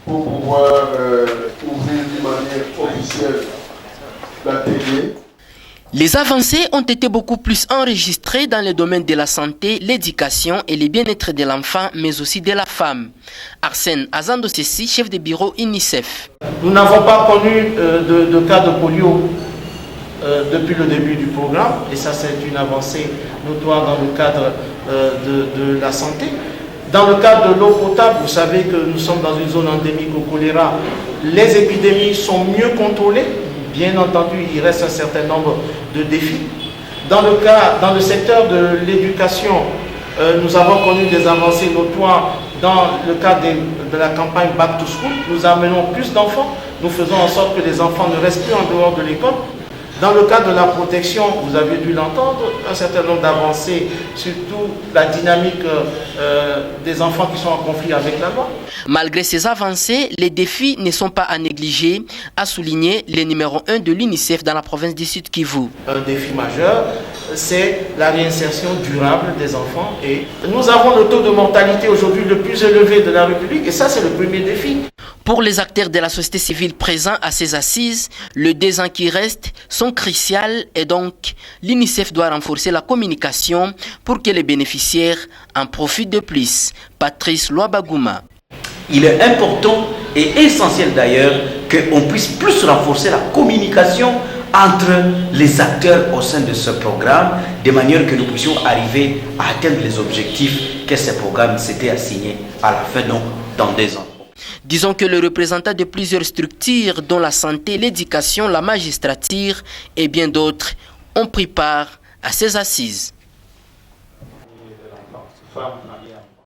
pour pouvoir ouvrir d'une manière officielle la télé. Les avancées ont été beaucoup plus enregistrées dans les domaines de la santé, l'éducation et le bien-être de l'enfant, mais aussi de la femme. Arsène Azando Sessi, chef de bureau UNICEF. Nous n'avons pas connu de cas de polio depuis le début du programme, et ça c'est une avancée notoire dans le cadre de la santé. Dans le cadre de l'eau potable, vous savez que nous sommes dans une zone endémique au choléra. Les épidémies sont mieux contrôlées. Bien entendu, il reste un certain nombre de défis. Dans le secteur de l'éducation, nous avons connu des avancées notoires dans le cadre de la campagne Back to School. Nous amenons plus d'enfants. Nous faisons en sorte que les enfants ne restent plus en dehors de l'école. Dans le cadre de la protection, vous avez dû l'entendre, un certain nombre d'avancées, surtout la dynamique des enfants qui sont en conflit avec la loi. Malgré ces avancées, les défis ne sont pas à négliger, a souligné le numéro 1 de l'UNICEF dans la province du Sud Kivu. Un défi majeur, c'est la réinsertion durable des enfants. Et nous avons le taux de mortalité aujourd'hui le plus élevé de la République, et ça c'est le premier défi. Pour les acteurs de la société civile présents à ces assises, les 2 ans qui restent sont cruciaux et donc l'UNICEF doit renforcer la communication pour que les bénéficiaires en profitent de plus. Patrice Loabagouma. Il est important et essentiel d'ailleurs qu'on puisse plus renforcer la communication entre les acteurs au sein de ce programme, de manière que nous puissions arriver à atteindre les objectifs que ce programme s'était assigné à la fin, donc dans 2 ans. Disons que les représentants de plusieurs structures, dont la santé, l'éducation, la magistrature et bien d'autres, ont pris part à ces assises.